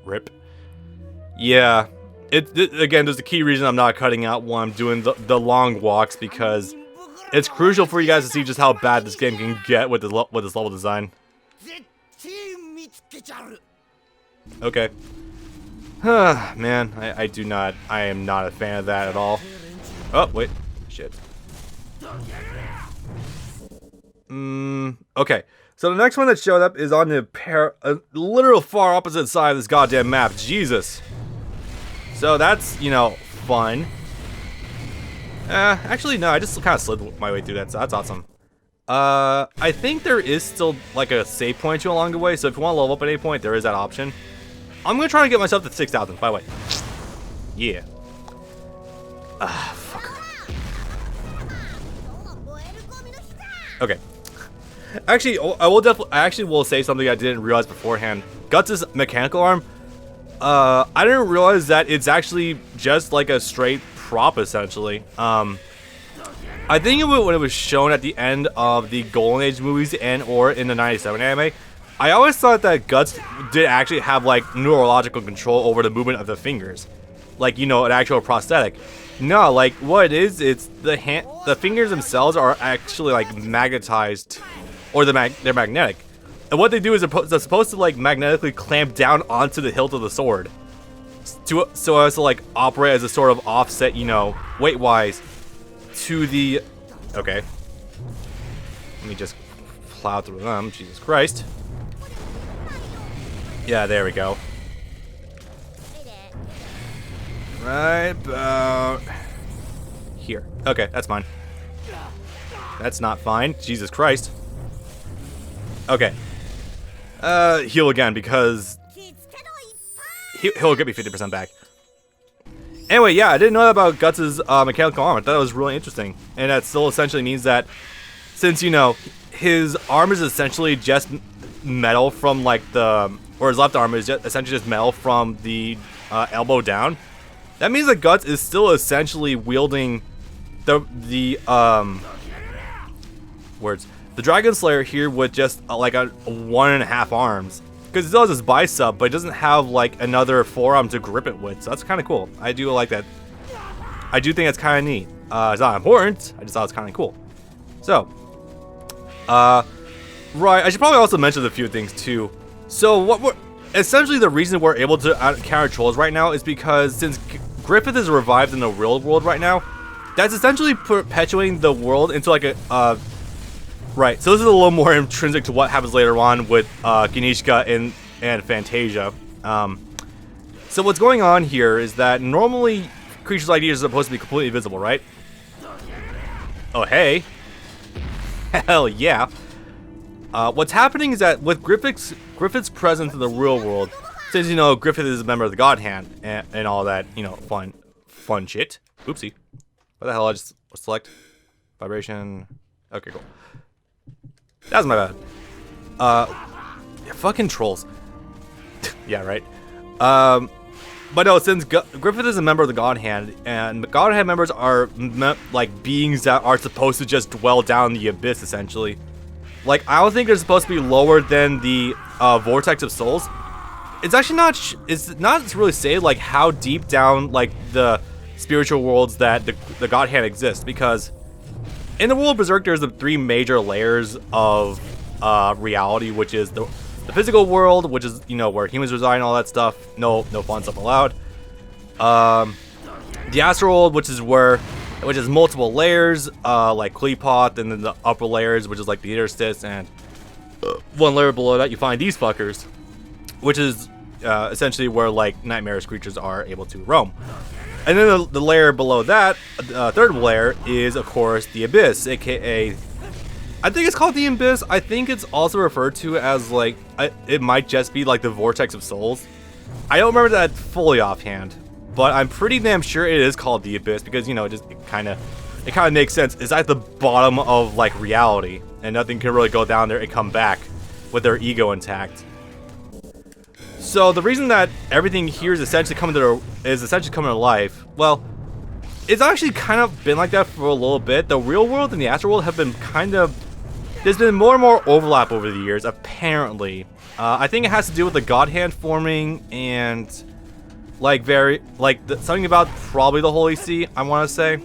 Rip. Yeah. Again, there's a key reason I'm not cutting out when I'm doing the long walks, because it's crucial for you guys to see just how bad this game can get with this level design. Okay. Man, I am not a fan of that at all. Oh, wait. Shit. Okay. So the next one that showed up is on the literal far opposite side of this goddamn map. Jesus. So that's, you know, fun. Actually, no, I just kind of slid my way through that, so that's awesome. I think there is still, like, a save point along the way, so if you want to level up at any point, there is that option. I'm gonna try to get myself to 6,000, by the way. Yeah. Fucker. Okay. Actually, I actually will say something I didn't realize beforehand. Guts' mechanical arm, I didn't realize that it's actually just like a straight prop, essentially. I think when it was shown at the end of the Golden Age movies or in the 97 anime, I always thought that Guts did actually have, like, neurological control over the movement of the fingers. Like, you know, an actual prosthetic. No, like, what it is, it's the fingers themselves are actually, like, magnetized, or they're magnetic. And what they do is they're supposed to, like, magnetically clamp down onto the hilt of the sword. So as to, like, operate as a sort of offset, you know, weight-wise, to the... Okay. Let me just plow through them. Jesus Christ. Yeah, there we go. Right about here. Okay, that's fine. That's not fine. Jesus Christ. Okay. Heal again, because he'll get me 50% back. Anyway, yeah, I didn't know that about Guts' mechanical arm. I thought it was really interesting. And that still essentially means that since, you know, his arm is essentially just metal from, like, or his left arm is essentially just metal from the elbow down, that means that Guts is still essentially wielding the Dragon Slayer here with just like a 1.5 arms. Because he still has his bicep, but he doesn't have, like, another forearm to grip it with. So that's kind of cool. I do like that. I do think that's kind of neat. It's not important. I just thought it's kind of cool. So, right. I should probably also mention a few things too. So essentially the reason we're able to counter trolls right now is because since Griffith is revived in the real world right now, that's essentially perpetuating the world into like a right. So this is a little more intrinsic to what happens later on with Ganishka and Fantasia. So what's going on here is that normally creatures like these are supposed to be completely invisible, right? Oh hey, hell yeah. What's happening is that with Griffith's presence in the real world, since, you know, Griffith is a member of the God Hand and all that, you know, fun shit. Oopsie. What the hell? I just select vibration. Okay, cool. That was my bad. Yeah, fucking trolls. Yeah, right. But no, since Griffith is a member of the God Hand, and the God Hand members are like beings that are supposed to just dwell down the abyss, essentially. Like, I don't think they're supposed to be lower than the vortex of souls. It's actually not. It's not really say like how deep down like the spiritual worlds that the God Hand exists, because in the world of Berserk there's the 3 major layers of reality, which is the physical world, which is, you know, where humans reside and all that stuff. No fun stuff allowed. The astral world, which is multiple layers, like Kleepoth, and then the upper layers, which is like the interstice, and one layer below that you find these fuckers, which is essentially where like nightmarish creatures are able to roam. And then the layer below that, third layer, is of course the abyss, aka I think it's called the abyss. I think it's also referred to as like it might just be like the vortex of souls. I don't remember that fully offhand, but I'm pretty damn sure it is called the abyss, because, you know, it kind of makes sense. It's at the bottom of like reality, and nothing can really go down there and come back with their ego intact. So the reason that everything here is essentially coming to life, well, it's actually kind of been like that for a little bit. The real world and the astral world have been kind of there's been more and more overlap over the years, apparently. I think it has to do with the God Hand forming and like something about probably the Holy See, I want to say.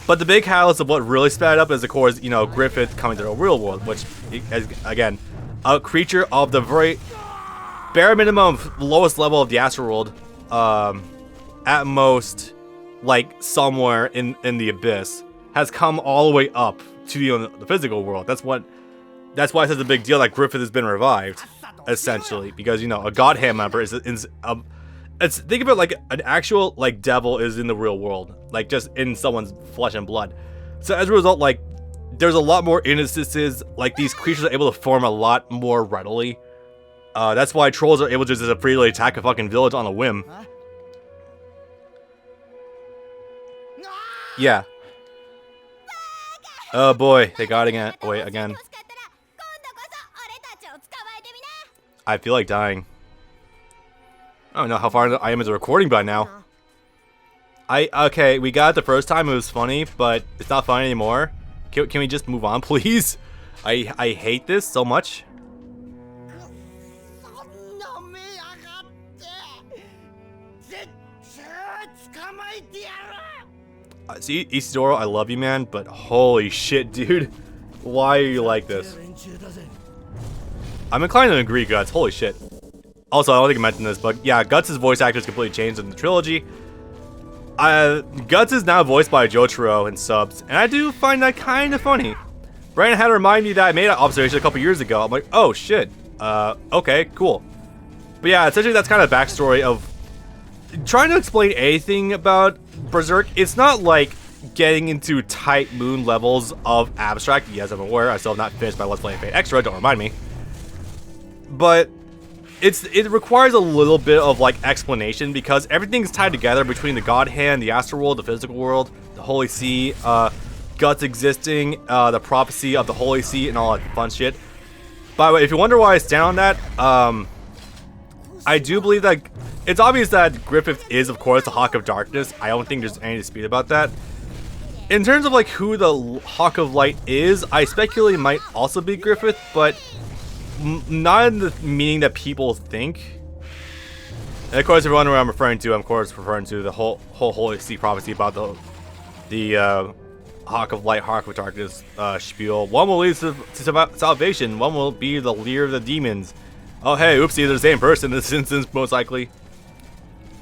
But the big catalyst of what really sped it up is, of course, you know, Griffith coming to the real world, which is, again, a creature of the very bare minimum lowest level of the astral world, at most, like somewhere in the abyss, has come all the way up to the physical world. That's why it's such a big deal that Griffith has been revived, essentially, because, you know, a God Hand member is it's, think of it like an actual like devil is in the real world, like just in someone's flesh and blood. So as a result, like there's a lot more instances like these creatures are able to form a lot more readily. That's why trolls are able to just freely attack a fucking village on a whim. Yeah. Oh boy, they got away again. I feel like dying. I don't know how far I am into recording by now. Okay, we got it the first time, it was funny, but it's not funny anymore. Can we just move on, please? I hate this so much. See, Isidoro, I love you, man, but holy shit, dude. Why are you like this? I'm inclined to agree, Guts. Holy shit. Also, I don't think I mentioned this, but yeah, Guts' voice actor is completely changed in the trilogy. Guts is now voiced by Jotaro in subs, and I do find that kind of funny. Brandon had to remind me that I made that observation a couple years ago. I'm like, oh shit. Okay, cool. But yeah, essentially that's kind of the backstory of trying to explain anything about Berserk. It's not like getting into tight moon levels of abstract. Yes, I'm aware. I still have not finished my Let's Play Fate Extra. Don't remind me. But it requires a little bit of like explanation because everything's tied together between the God Hand, the astral world, the physical world, the Holy See, Guts existing, the prophecy of the Holy See, and all that fun shit. By the way, if you wonder why I stand on that, I do believe that it's obvious that Griffith is, of course, the Hawk of Darkness. I don't think there's any dispute about that. In terms of like who the Hawk of Light is, I speculate it might also be Griffith, but not in the meaning that people think. And of course, if you wonder what I'm referring to, I'm of course referring to the whole Holy See prophecy about the Hawk of Light, Hawk of Darkness spiel. One will lead to salvation. One will be the leader of the demons. Oh hey, oopsie, they're the same person in this instance, most likely.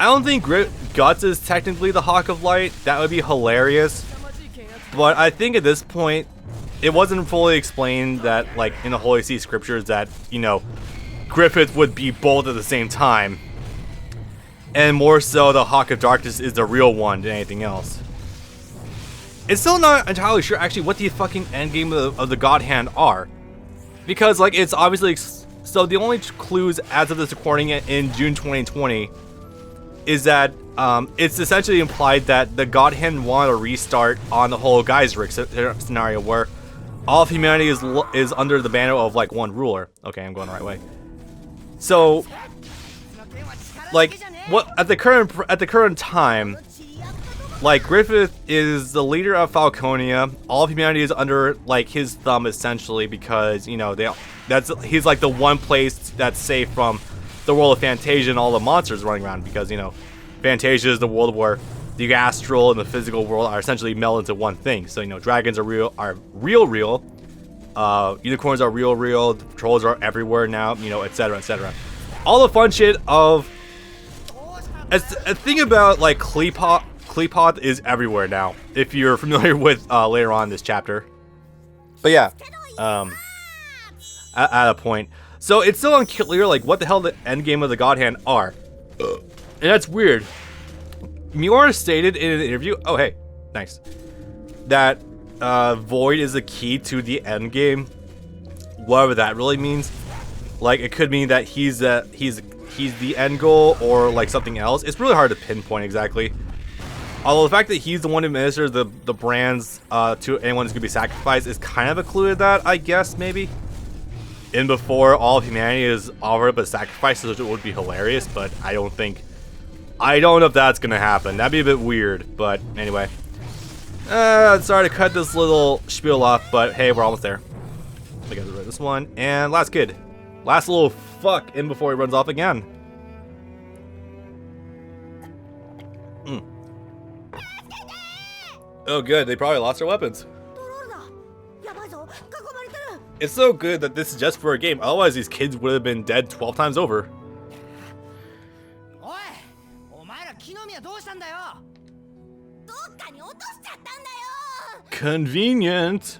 I don't think Guts is technically the Hawk of Light. That would be hilarious. But I think at this point, it wasn't fully explained that, like, in the Holy See scriptures that, you know, Griffith would be both at the same time. And more so, the Hawk of Darkness is the real one than anything else. It's still not entirely sure, actually, what the fucking endgame of the God Hand are. Because, like, it's obviously... So, the only clues as of this recording in June 2020 is that it's essentially implied that the God Hand wanted to restart on the whole Geiseric scenario where all of humanity is under the banner of like one ruler. Okay, I'm going the right way. So, like, what at the current time, like Griffith is the leader of Falconia. All of humanity is under like his thumb essentially because you know he's like the one place that's safe from the world of Fantasia and all the monsters running around because you know Fantasia is the world where the astral and the physical world are essentially melded into one thing. So you know dragons are real. Unicorns are real. Trolls are everywhere now. You know, etc. etc. All the fun shit of a thing about like Kleepoth is everywhere now. If you're familiar with later on in this chapter. But yeah, at a point. So it's still unclear like what the hell the endgame of the God Hand are. And that's weird. Miura stated in an interview, oh hey, nice, that Void is the key to the endgame. Whatever that really means. Like it could mean that he's the end goal or like something else. It's really hard to pinpoint exactly. Although the fact that he's the one who administers the brands to anyone who's gonna be sacrificed is kind of a clue to that, I guess, maybe. And before all of humanity is offered up as sacrifices, which would be hilarious, but I don't know if that's gonna happen. That'd be a bit weird, but anyway. Sorry to cut this little spiel off, but hey, we're almost there. I got rid of this one. And last kid. Last little fuck in before he runs off again. Oh good, they probably lost their weapons. It's so good that this is just for a game, otherwise these kids would have been dead 12 times over. Convenient.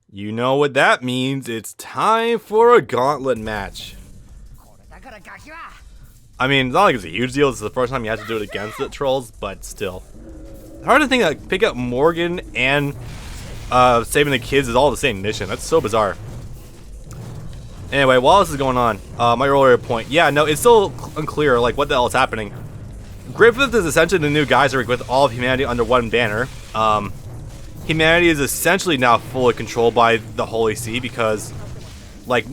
You know what that means. It's time for a gauntlet match. I mean, it's not like it's a huge deal. This is the first time you have to do it against the trolls, but still. It's hard to think that pick up Morgan and saving the kids is all the same mission. That's so bizarre. Anyway, while this is going on, my earlier point. Yeah, no, it's still unclear, like, what the hell is happening. Griffith is essentially the new Geyser with all of humanity under one banner. Humanity is essentially now fully controlled by the Holy See because, like,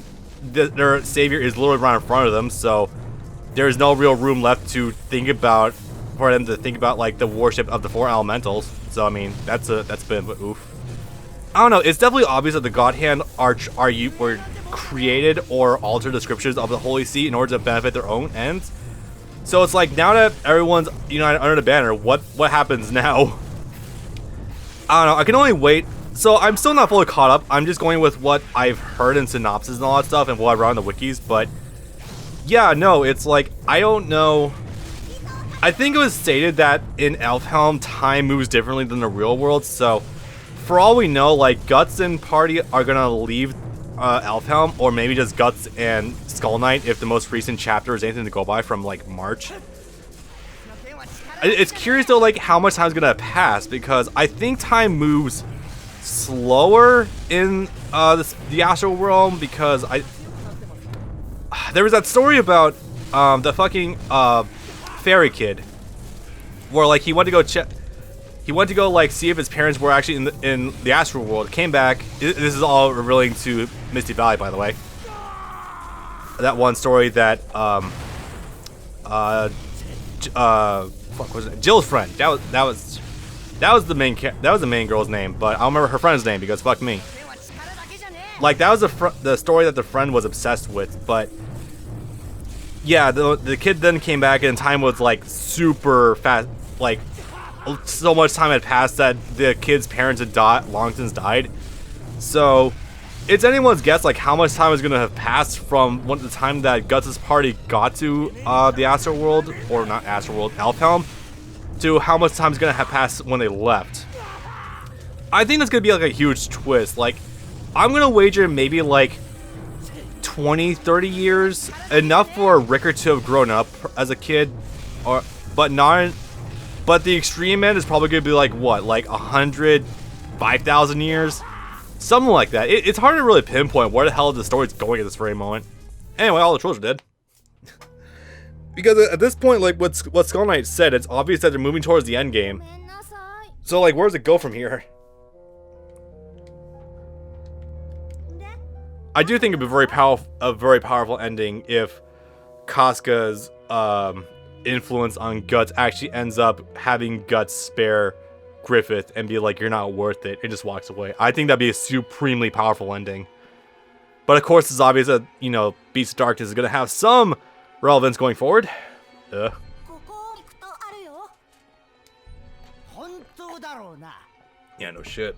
their savior is literally right in front of them, so there's no real room left to think about, for them to think about, like, the worship of the 4 elementals. So, I mean, that's a bit of a oof. I don't know, it's definitely obvious that the God Hand were created or altered the scriptures of the Holy See in order to benefit their own ends. So it's like, now that everyone's united under the banner, what happens now? I don't know, I can only wait. So I'm still not fully caught up. I'm just going with what I've heard in synopsis and all that stuff and what I've read on the wikis, but yeah, no, it's like, I don't know. I think it was stated that in Elfhelm, time moves differently than the real world, so for all we know, like, Guts and party are gonna leave Elfhelm, or maybe just Guts and Skull Knight if the most recent chapter is anything to go by from, like, March. It's curious though, like, how much time's gonna pass, because I think time moves slower in the astral realm, because there was that story about the fucking fairy kid where, like, he went to go check, like, see if his parents were actually in the astral world, came back. This is all revealing to Misty Valley, by the way. That one story that fuck, was it? Jill's friend. That was the main girl's name, but I don't remember her friend's name because fuck me. Like, that was the story that the friend was obsessed with, but yeah, the kid then came back and time was, like, super fast. Like, so much time had passed that the kid's parents had long since died. So it's anyone's guess, like, how much time is gonna have passed from the time that Guts' party got to the Astral World, or not Astral World, Elfhelm, to how much time is gonna have passed when they left. I think that's gonna be, like, a huge twist. Like, I'm gonna wager maybe, like, 20-30 years, enough for Ricker to have grown up as a kid, but the extreme end is probably gonna be like, what, like 100, 5,000 years? Something like that. It's hard to really pinpoint where the hell the story's going at this very moment. Anyway, all the trolls are dead. Because at this point, like, what Skull Knight said, it's obvious that they're moving towards the end game. So, like, where does it go from here? I do think it'd be a very powerful ending if Casca's influence on Guts actually ends up having Guts spare Griffith and be like, you're not worth it, and just walks away. I think that'd be a supremely powerful ending. But of course, it's obvious that, you know, Beast of Darkness is going to have some relevance going forward. Yeah, no shit.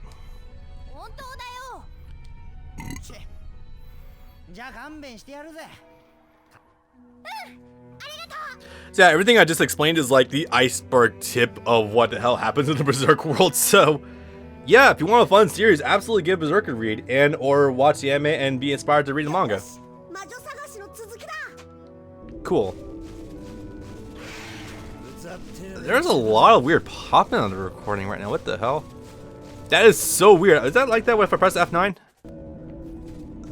So yeah, everything I just explained is like the iceberg tip of what the hell happens in the Berserk world. So yeah, if you want a fun series, absolutely give Berserk a read, and or watch the anime and be inspired to read the manga. Cool. There's a lot of weird popping on the recording right now. What the hell? That is so weird. Is that like that if I press F9?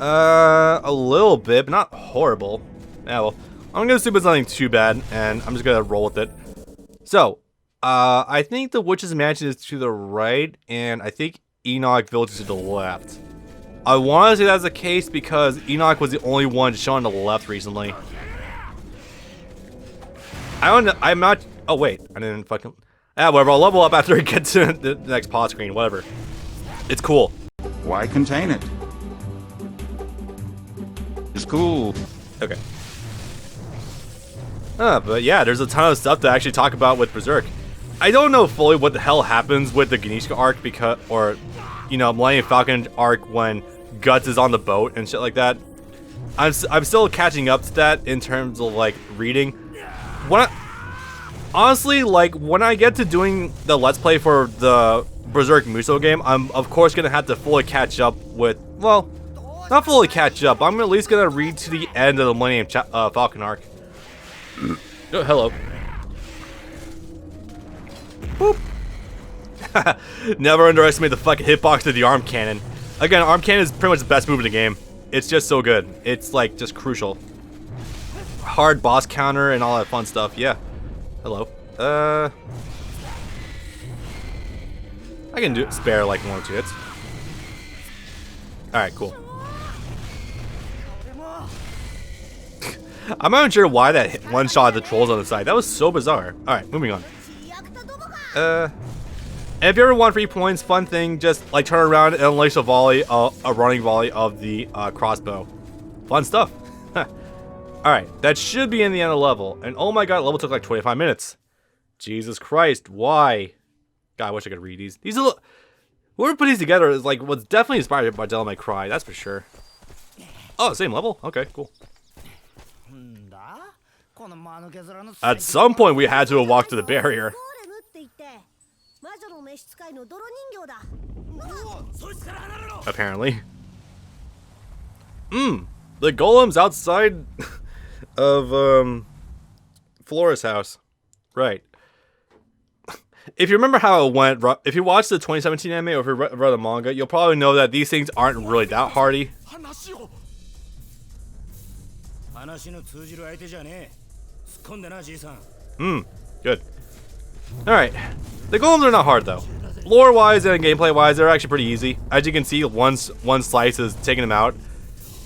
A little bit, but not horrible. Yeah, well, I'm gonna assume it's nothing too bad, and I'm just gonna roll with it. So, I think the Witch's Mansion is to the right, and I think Enoch Village is to the left. I want to say that's the case because Enoch was the only one shown on the left recently. I don't know. I'm not. Oh wait, I didn't fucking. Yeah, whatever. I'll level up after I get to the next pause screen. Whatever. It's cool. Why contain it? It's cool. Okay. But yeah, there's a ton of stuff to actually talk about with Berserk. I don't know fully what the hell happens with the Ganishka arc because, or, you know, Millennium Falcon arc when Guts is on the boat and shit like that. I'm still catching up to that in terms of like reading. Honestly, like when I get to doing the Let's Play for the Berserk Muso game, I'm of course gonna have to fully catch up with, well, not fully catch up. I'm at least gonna read to the end of the Millennium Falcon arc. Oh, hello. Boop. Never underestimate the fucking hitbox of the arm cannon. Again, arm cannon is pretty much the best move in the game. It's just so good. It's like just crucial. Hard boss counter and all that fun stuff. Yeah. Hello. I can spare like 1 or 2 hits. All right, cool. I'm not even sure why that one shot of the trolls on the side. That was so bizarre. All right, moving on. And if you ever want free points, fun thing, just like turn around and unleash a volley, a running volley of the crossbow. Fun stuff. Alright, that should be in the end of the level. And oh my god, level took like 25 minutes. Jesus Christ, why? God, I wish I could read these. These are, whoever put these together is like, was definitely inspired by Devil May Cry, that's for sure. Oh, same level? Okay, cool. At some point we had to have walked to the barrier. Apparently. The golem's outside of Flora's house. Right. If you remember how it went, if you watched the 2017 anime or if you read the manga, you'll probably know that these things aren't really that hardy. Good. Alright. The golems are not hard though. Lore-wise and gameplay-wise, they're actually pretty easy. As you can see, one slice is taking them out.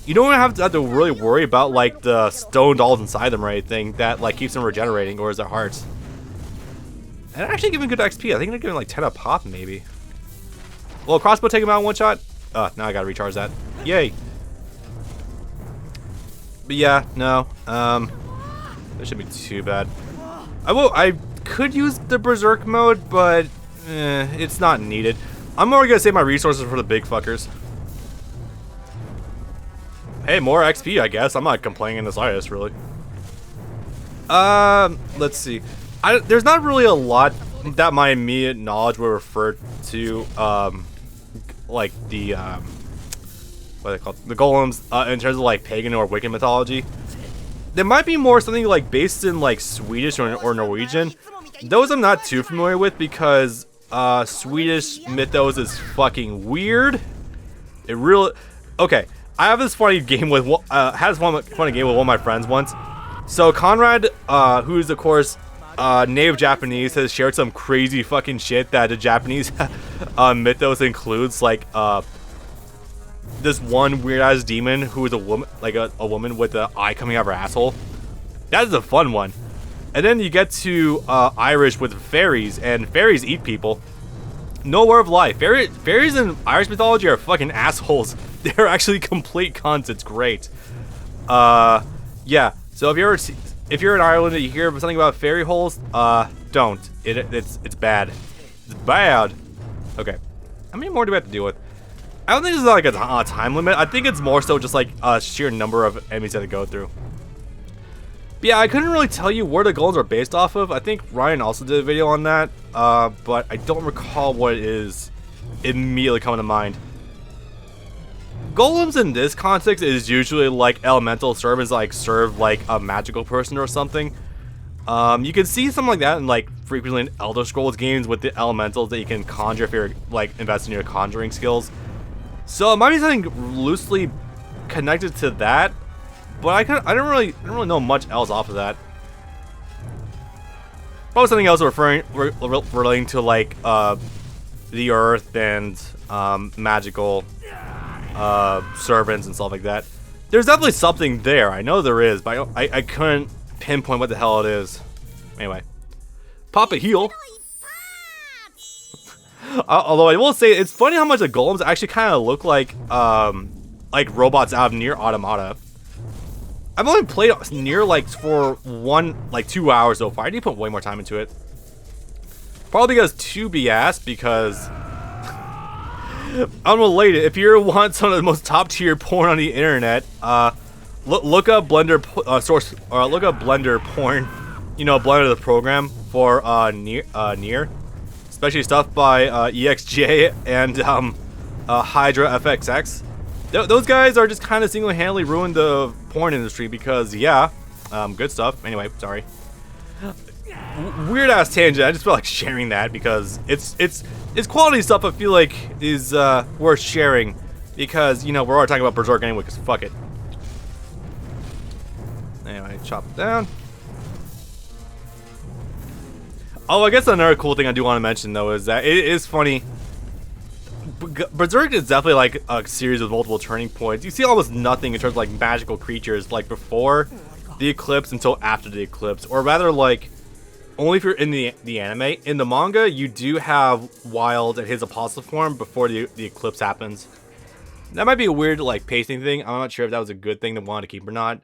You don't have to really worry about like the stone dolls inside them or anything that like keeps them regenerating, or is their hearts. And they're actually giving good XP. I think they're giving like 10 a pop maybe. Will a crossbow take them out in one shot? Now I gotta recharge that. Yay. But yeah, no. That shouldn't be too bad. I could use the Berserk mode, but it's not needed. I'm already gonna save my resources for the big fuckers. Hey, more XP, I guess. I'm not complaining in the slightest, really. Let's see. There's not really a lot that my immediate knowledge will refer to, like the, what are they called? The golems, in terms of like pagan or Wiccan mythology. There might be more something like based in like Swedish or Norwegian. Those I'm not too familiar with because Swedish mythos is fucking weird. It really, okay. I have this funny game with funny game with one of my friends once. So Conrad, who's of course native Japanese, has shared some crazy fucking shit that the Japanese mythos includes, like this one weird ass demon who is a woman, like a woman with an eye coming out of her asshole. That is a fun one. And then you get to Irish with fairies, and fairies eat people. No word of lie. Fairies in Irish mythology are fucking assholes. They're actually complete cunts. It's great. Yeah. So if you're in Ireland and you hear something about fairy holes, don't. It's bad. It's bad. Okay. How many more do we have to deal with? I don't think this is like a time limit. I think it's more so just like a sheer number of enemies that to go through. But yeah, I couldn't really tell you where the golems are based off of. I think Ryan also did a video on that, but I don't recall what it is immediately coming to mind. Golems in this context is usually like elemental servants, like serve like a magical person or something. You can see something like that in like frequently in Elder Scrolls games with the elementals that you can conjure if you're like investing in your conjuring skills. So it might be something loosely connected to that, but I don't really know much else off of that. Probably something else relating to like the earth and magical servants and stuff like that. There's definitely something there. I know there is, but I couldn't pinpoint what the hell it is. Anyway, pop a heal. Although I will say, it's funny how much the golems actually kind of look like robots out of Nier Automata. I've only played Nier like for 2 hours so far. I need to put way more time into it. Probably because to be asked, because unrelated. If you want some of the most top tier porn on the internet, look up Blender source, or look up Blender porn. You know, Blender the program for Nier, especially stuff by EXJ and Hydra FXX. Those guys are just kind of single-handedly ruined the porn industry because, yeah, good stuff. Anyway, sorry. Weird ass tangent. I just feel like sharing that because it's quality stuff. I feel like is worth sharing because, you know, we're already talking about Berserk anyway. Because fuck it. Anyway, chop it down. Oh, I guess another cool thing I do want to mention though is that it is funny. Berserk is definitely like a series with multiple turning points. You see almost nothing in terms of like magical creatures like before the eclipse until after the eclipse, or rather like only if you're in the anime. In the manga, you do have Wild at his apostle form before the eclipse happens. That might be a weird like pacing thing. I'm not sure if that was a good thing to want to keep or not.